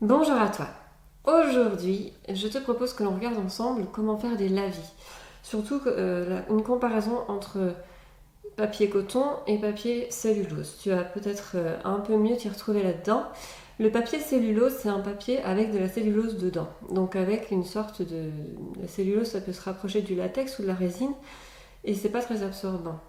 Bonjour à toi. Aujourd'hui, je te propose que l'on regarde ensemble comment faire des lavis. Surtout une comparaison entre papier coton et papier cellulose. Tu vas peut-être un peu mieux t'y retrouver là-dedans. Le papier cellulose, c'est un papier avec de la cellulose dedans. Donc avec une sorte de... La cellulose, ça peut se rapprocher du latex ou de la résine et c'est pas très absorbant.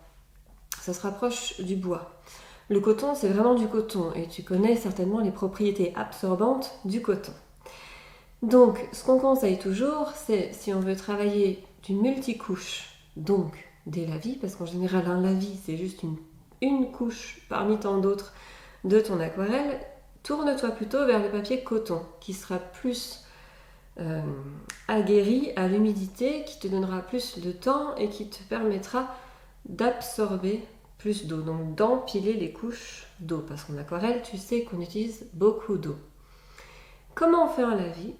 Ça se rapproche du bois. Le coton, c'est vraiment du coton et tu connais certainement les propriétés absorbantes du coton. Donc, ce qu'on conseille toujours, c'est si on veut travailler d'une multicouche, donc des lavis, parce qu'en général, un lavis, c'est juste une couche parmi tant d'autres de ton aquarelle, tourne-toi plutôt vers le papier coton, qui sera plus aguerri à l'humidité, qui te donnera plus de temps et qui te permettra d'absorber plus d'eau, donc d'empiler les couches d'eau, parce qu'en aquarelle, tu sais qu'on utilise beaucoup d'eau. Comment on fait un lavis ?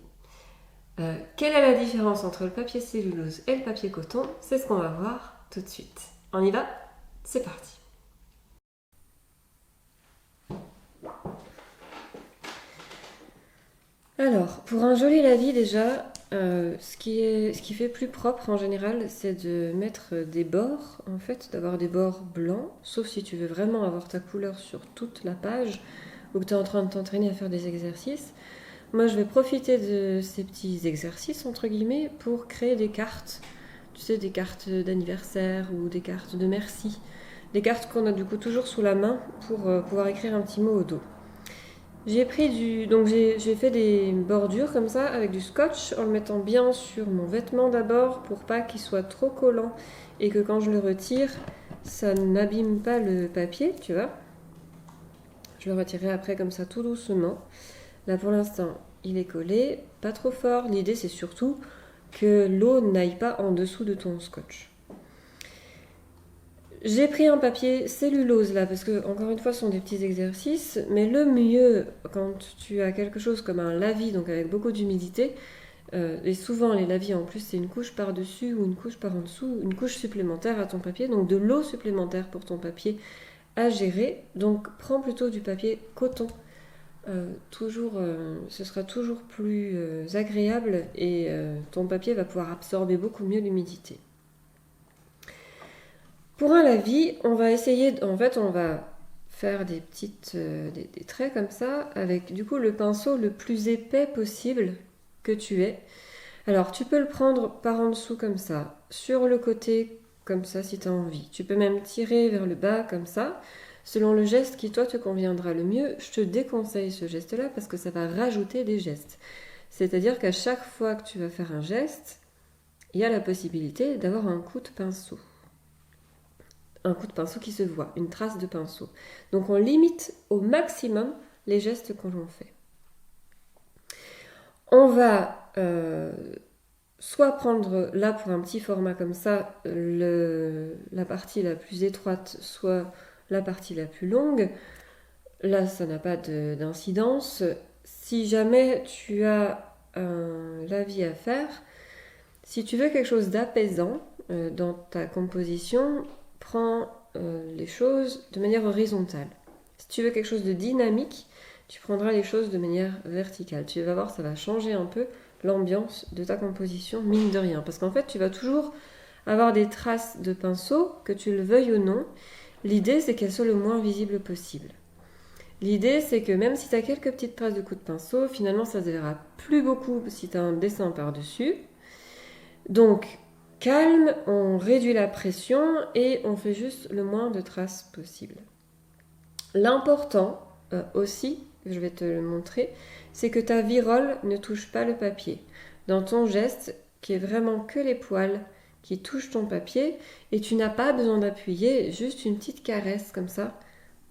Quelle est la différence entre le papier cellulose et le papier coton? C'est ce qu'on va voir tout de suite. On y va? C'est parti. Alors, pour un joli lavis déjà, ce qui fait plus propre en général, c'est de mettre des bords, en fait, d'avoir des bords blancs, sauf si tu veux vraiment avoir ta couleur sur toute la page ou que tu es en train de t'entraîner à faire des exercices. Moi, je vais profiter de ces petits exercices, entre guillemets, pour créer des cartes. Tu sais, des cartes d'anniversaire ou des cartes de merci. Des cartes qu'on a du coup toujours sous la main pour pouvoir écrire un petit mot au dos. J'ai fait des bordures comme ça avec du scotch en le mettant bien sur mon vêtement d'abord pour pas qu'il soit trop collant et que quand je le retire, ça n'abîme pas le papier, tu vois. Je le retirerai après comme ça tout doucement. Là pour l'instant, il est collé, pas trop fort. L'idée c'est surtout que l'eau n'aille pas en dessous de ton scotch. J'ai pris un papier cellulose là parce que encore une fois ce sont des petits exercices, mais le mieux quand tu as quelque chose comme un lavis, donc avec beaucoup d'humidité, et souvent les lavis en plus c'est une couche par-dessus ou une couche par en dessous, une couche supplémentaire à ton papier, donc de l'eau supplémentaire pour ton papier à gérer. Donc prends plutôt du papier coton. Ce sera toujours plus agréable et ton papier va pouvoir absorber beaucoup mieux l'humidité. Pour un lavis, on va faire des des traits comme ça avec du coup le pinceau le plus épais possible que tu aies. Alors tu peux le prendre par en dessous comme ça, sur le côté comme ça si tu as envie. Tu peux même tirer vers le bas comme ça. Selon le geste qui toi te conviendra le mieux, je te déconseille ce geste-là parce que ça va rajouter des gestes. C'est-à-dire qu'à chaque fois que tu vas faire un geste, il y a la possibilité d'avoir un coup de pinceau. Un coup de pinceau qui se voit, une trace de pinceau. Donc on limite au maximum les gestes que l'on fait. On va soit prendre là pour un petit format comme ça la partie la plus étroite, soit la partie la plus longue. Là, ça n'a pas d'incidence. Si jamais tu as un lavis à faire, si tu veux quelque chose d'apaisant dans ta composition, prends les choses de manière horizontale. Si tu veux quelque chose de dynamique, tu prendras les choses de manière verticale. Tu vas voir, ça va changer un peu l'ambiance de ta composition, mine de rien. Parce qu'en fait, tu vas toujours avoir des traces de pinceau, que tu le veuilles ou non. L'idée, c'est qu'elles soient le moins visibles possible. L'idée, c'est que même si tu as quelques petites traces de coups de pinceau, finalement, ça ne se verra plus beaucoup si tu as un dessin par-dessus. Donc, calme, on réduit la pression et on fait juste le moins de traces possible. L'important aussi, je vais te le montrer, c'est que ta virole ne touche pas le papier. Dans ton geste, qui est vraiment que les poils qui touchent ton papier, et tu n'as pas besoin d'appuyer, juste une petite caresse comme ça,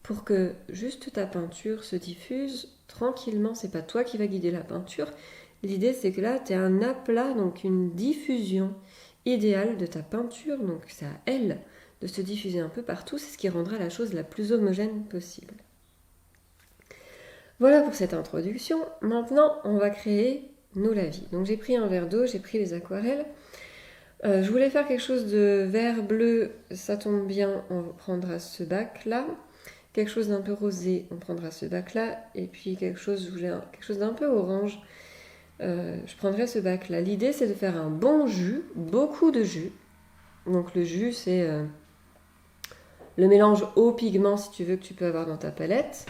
pour que juste ta peinture se diffuse tranquillement. C'est pas toi qui va guider la peinture. L'idée c'est que là tu as un aplat, donc une diffusion idéale de ta peinture, donc c'est à elle de se diffuser un peu partout, c'est ce qui rendra la chose la plus homogène possible. Voilà pour cette introduction. Maintenant on va créer nos lavis. Donc j'ai pris un verre d'eau, j'ai pris les aquarelles. Je voulais faire quelque chose de vert bleu, ça tombe bien, on prendra ce bac là. quelque chose d'un peu rosé, on prendra ce bac-là. Et puis quelque chose où j'ai quelque chose d'un peu orange, je prendrai ce bac-là. L'idée, c'est de faire un bon jus, beaucoup de jus. Donc le jus, c'est le mélange eau pigment, si tu veux, que tu peux avoir dans ta palette.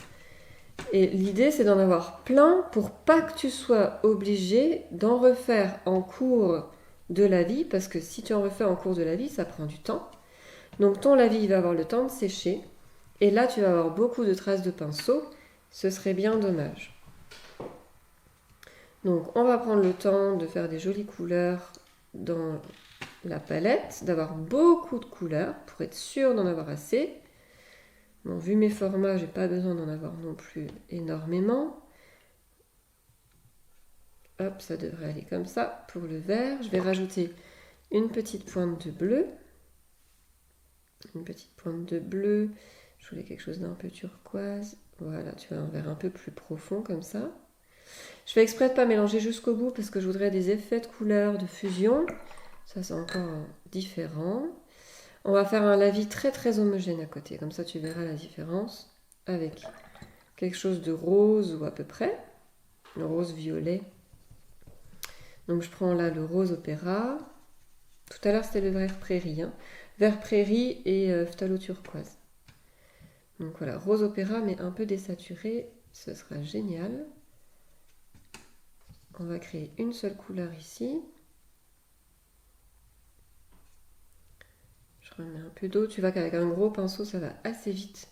Et l'idée, c'est d'en avoir plein pour pas que tu sois obligé d'en refaire en cours de la vie, parce que si tu en refais en cours de la vie, ça prend du temps. Donc ton lavis, il va avoir le temps de sécher. Et là, tu vas avoir beaucoup de traces de pinceau. Ce serait bien dommage. Donc, on va prendre le temps de faire des jolies couleurs dans la palette, d'avoir beaucoup de couleurs pour être sûr d'en avoir assez. Bon, vu mes formats, j'ai pas besoin d'en avoir non plus énormément. Hop, ça devrait aller comme ça pour le vert. Je vais rajouter une petite pointe de bleu. Une petite pointe de bleu. Je voulais quelque chose d'un peu turquoise. Voilà, tu as un vert un peu plus profond comme ça. Je fais exprès de ne pas mélanger jusqu'au bout parce que je voudrais des effets de couleurs, de fusion. Ça, c'est encore différent. On va faire un lavis très très homogène à côté. Comme ça, tu verras la différence avec quelque chose de rose ou à peu près. Le rose violet. Donc, je prends là le rose opéra. Tout à l'heure, c'était le vert prairie. Vert prairie et phthalo turquoise. Donc voilà, rose opéra, mais un peu désaturé. Ce sera génial. On va créer une seule couleur ici. Je remets un peu d'eau. Tu vois qu'avec un gros pinceau, ça va assez vite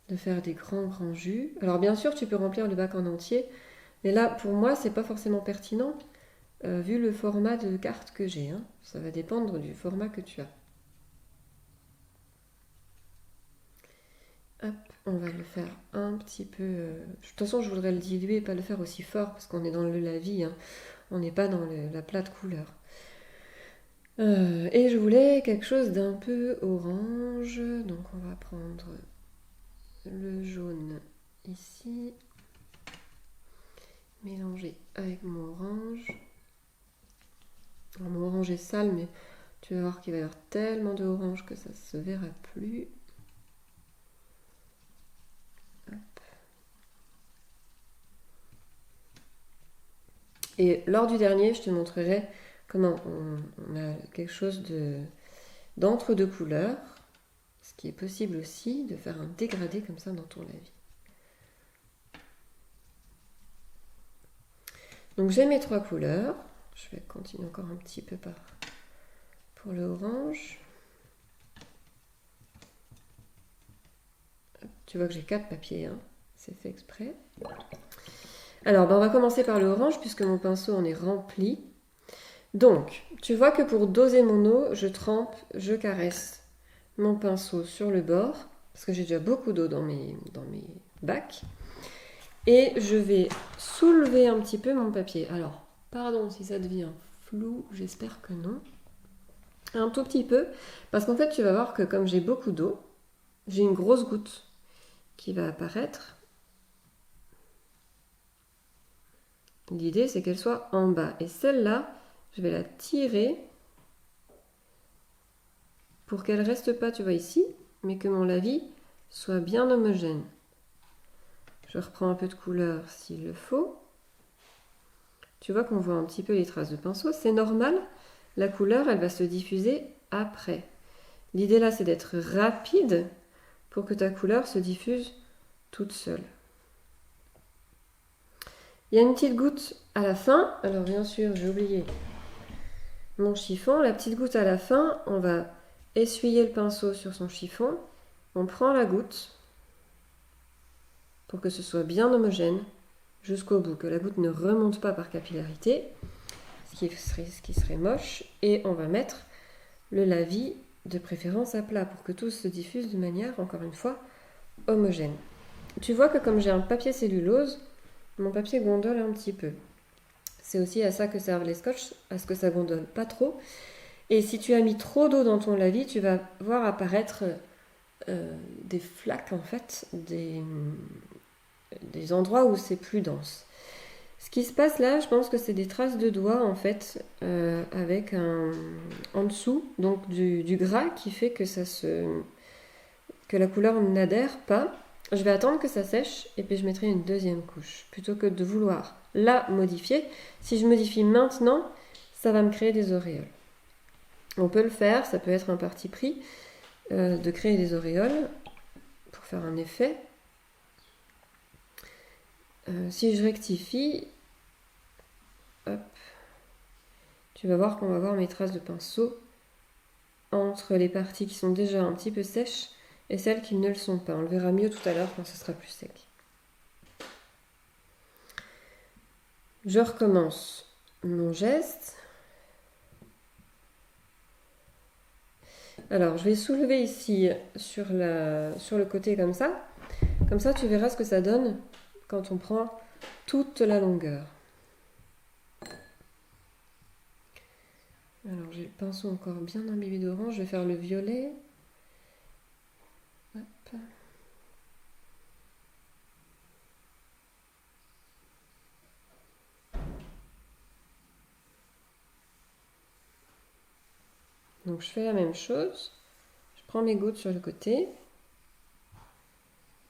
de faire des grands jus. Alors bien sûr, tu peux remplir le bac en entier. Mais là, pour moi, c'est pas forcément pertinent vu le format de carte que j'ai. Ça va dépendre du format que tu as. Hop, on va le faire un petit peu... De toute façon, je voudrais le diluer et pas le faire aussi fort parce qu'on est dans le lavis. On n'est pas dans la plate couleur. Et je voulais quelque chose d'un peu orange. Donc on va prendre le jaune ici. Mélanger avec mon orange. Alors, mon orange est sale, mais tu vas voir qu'il va y avoir tellement d'orange que ça ne se verra plus. Hop. Et lors du dernier, je te montrerai comment on a quelque chose d'entre-deux couleurs. Ce qui est possible aussi de faire un dégradé comme ça dans ton lavis. Donc j'ai mes trois couleurs. Je vais continuer encore un petit peu pour le orange. Tu vois que j'ai 4 papiers, c'est fait exprès. Alors, on va commencer par le orange puisque mon pinceau en est rempli. Donc, tu vois que pour doser mon eau, je trempe, je caresse mon pinceau sur le bord parce que j'ai déjà beaucoup d'eau dans mes bacs. Et je vais soulever un petit peu mon papier. Alors, pardon si ça devient flou, j'espère que non. Un tout petit peu, parce qu'en fait, tu vas voir que comme j'ai beaucoup d'eau, j'ai une grosse goutte qui va apparaître. L'idée, c'est qu'elle soit en bas. Et celle-là, je vais la tirer pour qu'elle ne reste pas, tu vois, ici, mais que mon lavis soit bien homogène. Je reprends un peu de couleur s'il le faut. Tu vois qu'on voit un petit peu les traces de pinceau. C'est normal, la couleur, elle va se diffuser après. L'idée là, c'est d'être rapide pour que ta couleur se diffuse toute seule. Il y a une petite goutte à la fin. Alors bien sûr, j'ai oublié mon chiffon. La petite goutte à la fin, on va essuyer le pinceau sur son chiffon. On prend la goutte pour que ce soit bien homogène jusqu'au bout, que la goutte ne remonte pas par capillarité, ce qui serait moche. Et on va mettre le lavis de préférence à plat pour que tout se diffuse de manière, encore une fois, homogène. Tu vois que comme j'ai un papier cellulose, mon papier gondole un petit peu. C'est aussi à ça que servent les scotch, à ce que ça gondole pas trop. Et si tu as mis trop d'eau dans ton lavis, tu vas voir apparaître des flaques, en fait, des endroits où c'est plus dense. Ce qui se passe là, je pense que c'est des traces de doigts, en fait, avec en dessous, donc du gras qui fait que la couleur n'adhère pas. je vais attendre que ça sèche et puis je mettrai une deuxième couche. Plutôt que de vouloir la modifier, si je modifie maintenant, ça va me créer des auréoles. On peut le faire, ça peut être un parti pris de créer des auréoles pour faire un effet. Si je rectifie, hop, tu vas voir qu'on va voir mes traces de pinceau entre les parties qui sont déjà un petit peu sèches et celles qui ne le sont pas. On le verra mieux tout à l'heure quand ce sera plus sec. Je recommence mon geste. Alors, je vais soulever ici sur le côté comme ça. Comme ça, tu verras ce que ça donne quand on prend toute la longueur. Alors, j'ai le pinceau encore bien imbibé d'orange. Je vais faire le violet. Hop. Donc, je fais la même chose. Je prends mes gouttes sur le côté.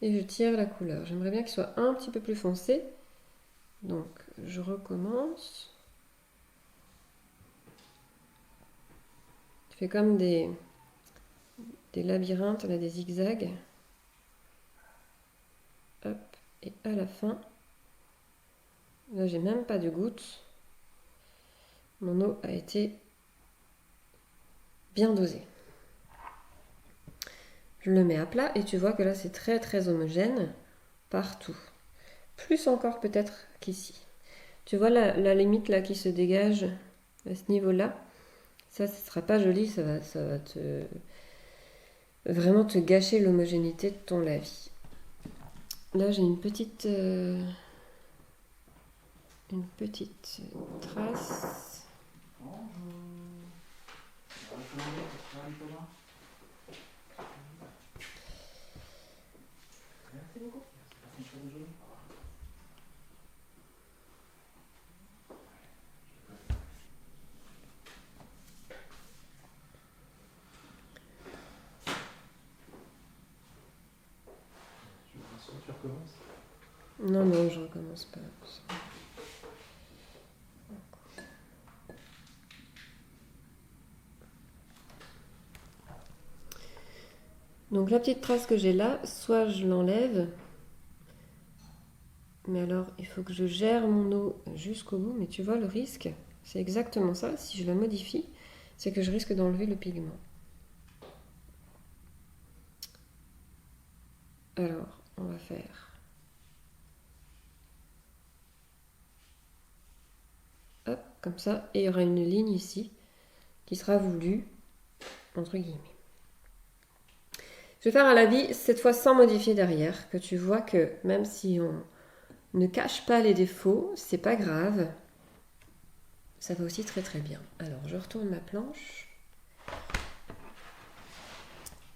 Et je tire la couleur. J'aimerais bien qu'il soit un petit peu plus foncé. Donc, je recommence. Je fais comme des labyrinthes, là, des zigzags. Hop, et à la fin, là j'ai même pas de gouttes. Mon eau a été bien dosée. Je le mets à plat et tu vois que là c'est très très homogène partout. Plus encore peut-être qu'ici. Tu vois la limite là qui se dégage à ce niveau-là. Ça, ce sera pas joli, ça va vraiment te gâcher l'homogénéité de ton lavis. Là, j'ai une petite trace. Tu recommences? Non, non, je recommence pas. Donc la petite trace que j'ai là, soit je l'enlève, mais alors il faut que je gère mon eau jusqu'au bout, mais tu vois le risque, c'est exactement ça, si je la modifie, c'est que je risque d'enlever le pigment. Alors, on va faire... Hop, comme ça, et il y aura une ligne ici qui sera voulue, entre guillemets. Je vais faire un lavis, cette fois sans modifier derrière, que tu vois que même si on ne cache pas les défauts, c'est pas grave. Ça va aussi très très bien. Alors, je retourne ma planche.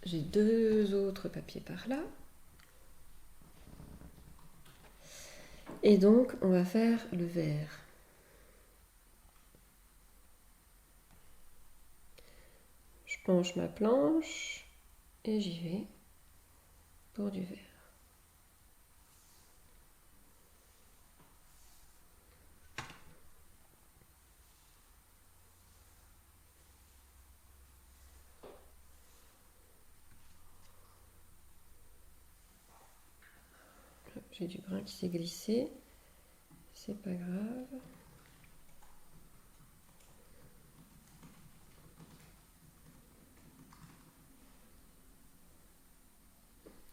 J'ai deux autres papiers par là. Et donc, on va faire le vert. Je penche ma planche et j'y vais pour du vert. J'ai du grain qui s'est glissé, c'est pas grave.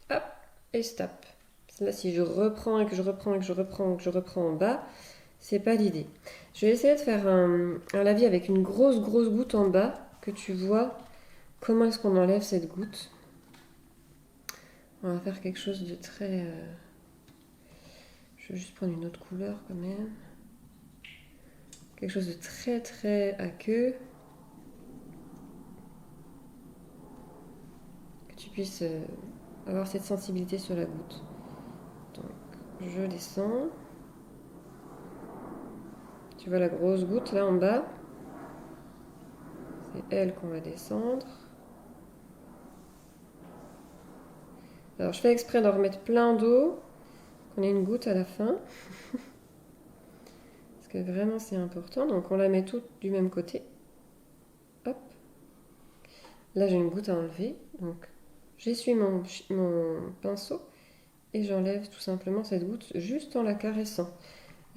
Hop, et stop. Là, si je reprends et que je reprends et que je reprends et que je reprends en bas, c'est pas l'idée. Je vais essayer de faire un lavis avec une grosse goutte en bas, que tu vois comment est-ce qu'on enlève cette goutte. On va faire quelque chose de très... Je vais juste prendre une autre couleur quand même. Quelque chose de très très aqueux. Que tu puisses avoir cette sensibilité sur la goutte. Donc je descends. Tu vois la grosse goutte là en bas. C'est elle qu'on va descendre. Alors je fais exprès d'en remettre plein d'eau, qu'on ait une goutte à la fin. Parce que vraiment c'est important. Donc on la met toute du même côté. Hop. Là j'ai une goutte à enlever. Donc j'essuie mon pinceau et j'enlève tout simplement cette goutte juste en la caressant.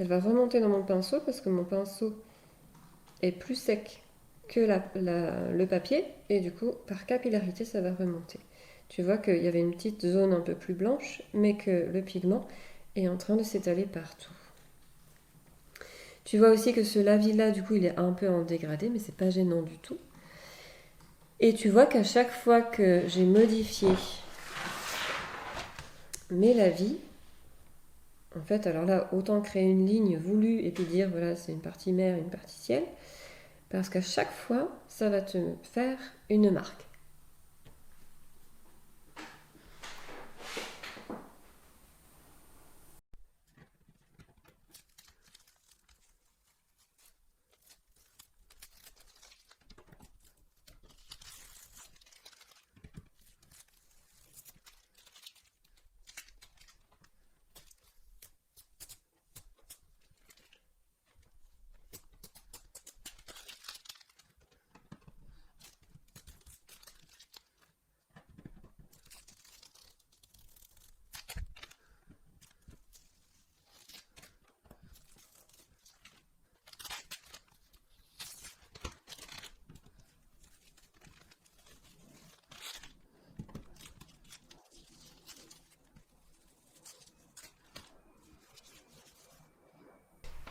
Elle va remonter dans mon pinceau parce que mon pinceau est plus sec que le papier et du coup par capillarité ça va remonter. Tu vois qu'il y avait une petite zone un peu plus blanche mais que le pigment est en train de s'étaler partout. Tu vois aussi que ce lavis là du coup il est un peu en dégradé mais c'est pas gênant du tout. Et tu vois qu'à chaque fois que j'ai modifié mes lavis, en fait alors là autant créer une ligne voulue et puis dire voilà c'est une partie mer et une partie ciel. Parce qu'à chaque fois, ça va te faire une marque.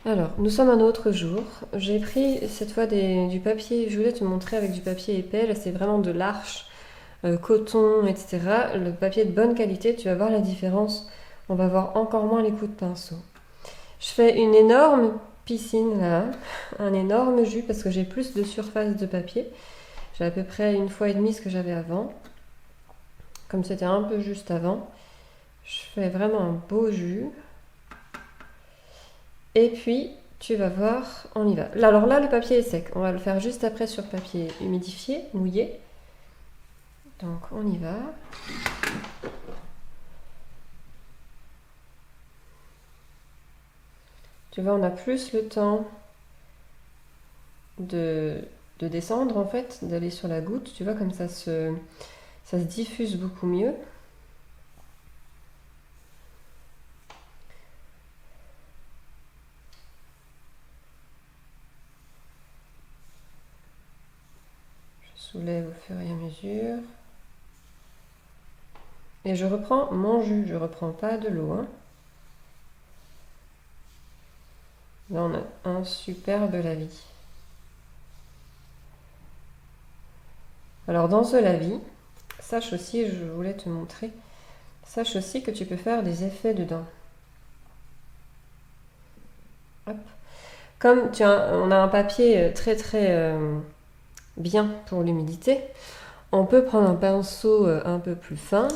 Alors, nous sommes un autre jour. J'ai pris cette fois du papier, je voulais te montrer avec du papier épais, là c'est vraiment de l'arche, coton, etc. Le papier de bonne qualité, tu vas voir la différence. On va voir encore moins les coups de pinceau. Je fais une énorme piscine là, un énorme jus parce que j'ai plus de surface de papier. J'ai à peu près 1,5 fois ce que j'avais avant. Comme c'était un peu juste avant, je fais vraiment un beau jus. Et puis, tu vas voir, on y va. Alors là, le papier est sec. On va le faire juste après sur papier humidifié, mouillé. Donc, on y va. Tu vois, on a plus le temps de descendre, en fait, d'aller sur la goutte. Tu vois, comme ça se diffuse beaucoup mieux. Je soulève au fur et à mesure. Et je reprends mon jus, je reprends pas de l'eau. Hein. Là, on a un superbe lavis. Alors, dans ce lavis, sache aussi, je voulais te montrer, sache aussi que tu peux faire des effets dedans. Hop. Comme on a un papier très très bien pour l'humidité, on peut prendre un pinceau un peu plus fin.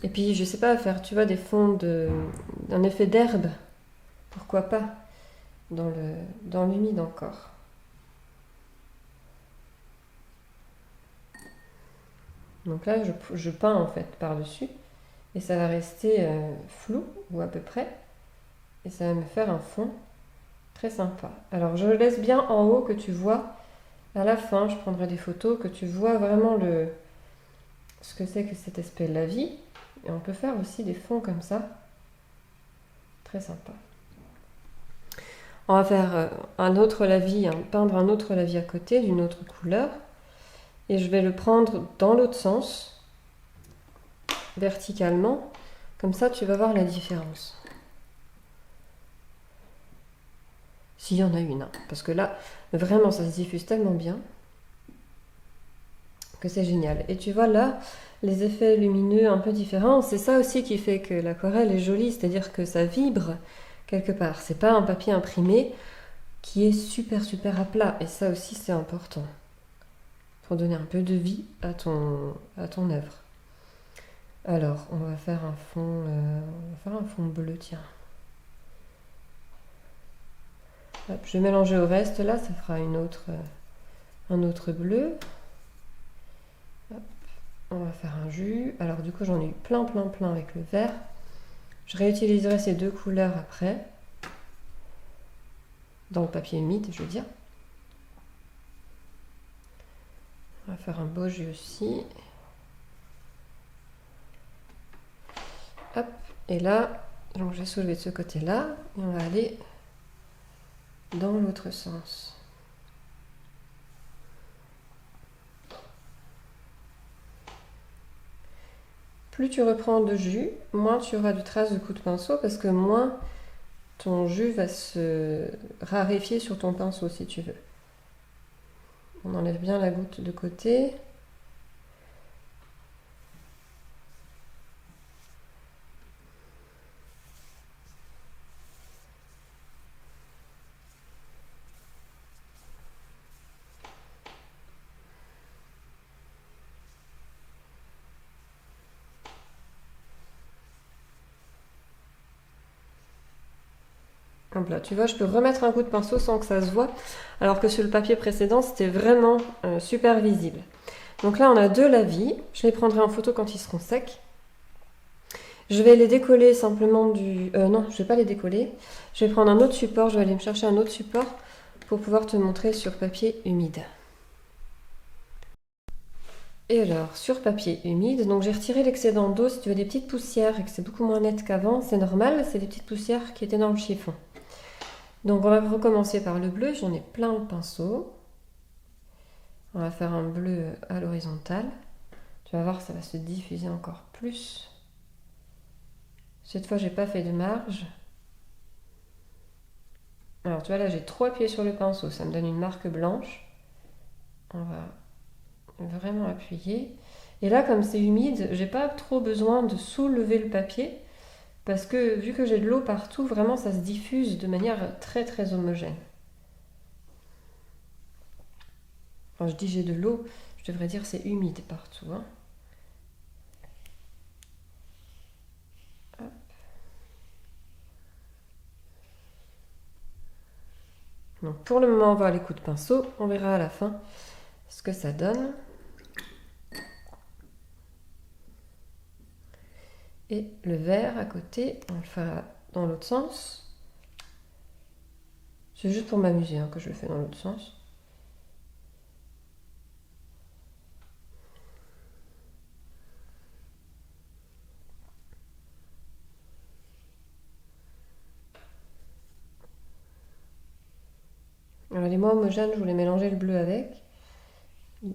Et puis, je sais pas, faire, tu vois, des fonds d'un effet d'herbe. Pourquoi pas dans l'humide encore. Donc là, je peins en fait par-dessus. Et ça va rester flou, ou à peu près. Et ça va me faire un fond très sympa. Alors, je laisse bien en haut que tu vois. À la fin, je prendrai des photos, que tu vois vraiment ce que c'est que cet aspect de la vie. Et on peut faire aussi des fonds comme ça. Très sympa. On va faire un autre lavis, peindre un autre lavis à côté d'une autre couleur. Et je vais le prendre dans l'autre sens, verticalement. Comme ça, tu vas voir la différence. S'il y en a une. Parce que là, vraiment, ça se diffuse tellement bien que c'est génial. Et tu vois là, les effets lumineux un peu différents, c'est ça aussi qui fait que l'aquarelle est jolie, c'est-à-dire que ça vibre quelque part. C'est pas un papier imprimé qui est super super à plat. Et ça aussi, c'est important. Pour donner un peu de vie à ton œuvre. Alors, on va faire un fond bleu, tiens. Hop, je vais mélanger au reste, là, ça fera un autre bleu. Hop. On va faire un jus. Alors du coup, j'en ai eu plein avec le vert. Je réutiliserai ces deux couleurs après. Dans le papier humide, je veux dire. On va faire un beau jus aussi. Hop, et là, donc j'ai soulevé de ce côté-là, et on va aller dans l'autre sens. Plus tu reprends de jus, moins tu auras de traces de coups de pinceau, parce que moins ton jus va se raréfier sur ton pinceau, si tu veux. On enlève bien la goutte de côté. Hop là, tu vois, je peux remettre un coup de pinceau sans que ça se voit, alors que sur le papier précédent, c'était vraiment super visible. Donc là, on a deux lavis. Je les prendrai en photo quand ils seront secs. Je vais les décoller simplement du... non, je ne vais pas les décoller. Je vais prendre un autre support, je vais aller me chercher un autre support pour pouvoir te montrer sur papier humide. Et alors, sur papier humide, donc j'ai retiré l'excédent d'eau. Si tu as des petites poussières et que c'est beaucoup moins net qu'avant, c'est normal, c'est des petites poussières qui étaient dans le chiffon. Donc on va recommencer par le bleu, j'en ai plein le pinceau. On va faire un bleu à l'horizontale. Tu vas voir, ça va se diffuser encore plus. Cette fois, j'ai pas fait de marge. Alors tu vois là, j'ai 3 pieds sur le pinceau, ça me donne une marque blanche. On va vraiment appuyer. Et là, comme c'est humide, j'ai pas trop besoin de soulever le papier parce que vu que j'ai de l'eau partout, vraiment ça se diffuse de manière très homogène. Quand je dis j'ai de l'eau, je devrais dire c'est humide partout. Hein. Donc pour le moment, on va voir les coups de pinceau. On verra à la fin ce que ça donne. Et le vert à côté, on le fera dans l'autre sens. C'est juste pour m'amuser hein, que je le fais dans l'autre sens. Alors les mots homogènes, je voulais mélanger le bleu avec.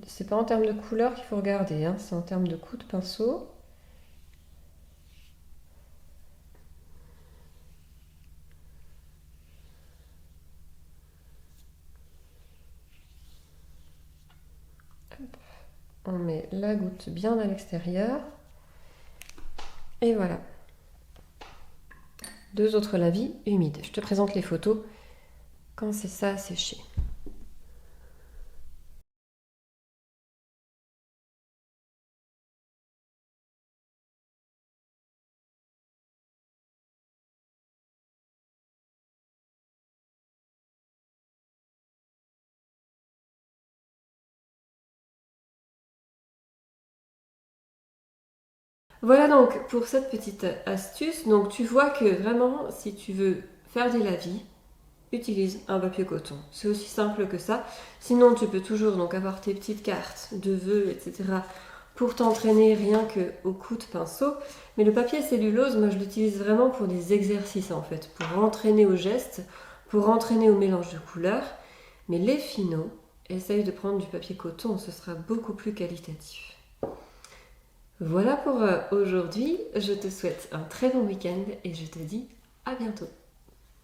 C'est pas en termes de couleur qu'il faut regarder, hein, c'est en termes de coups de pinceau. Hop. On met la goutte bien à l'extérieur. Et voilà. Deux autres lavis humides. Je te présente les photos quand c'est ça à sécher. Voilà donc pour cette petite astuce. Donc tu vois que vraiment, si tu veux faire des lavis, utilise un papier coton. C'est aussi simple que ça. Sinon, tu peux toujours donc avoir tes petites cartes de vœux, etc. pour t'entraîner rien qu'au coup de pinceau. Mais le papier cellulose, moi je l'utilise vraiment pour des exercices en fait, pour entraîner au geste, pour entraîner au mélange de couleurs. Mais les finaux, essaye de prendre du papier coton, ce sera beaucoup plus qualitatif. Voilà pour aujourd'hui. Je te souhaite un très bon week-end et je te dis à bientôt.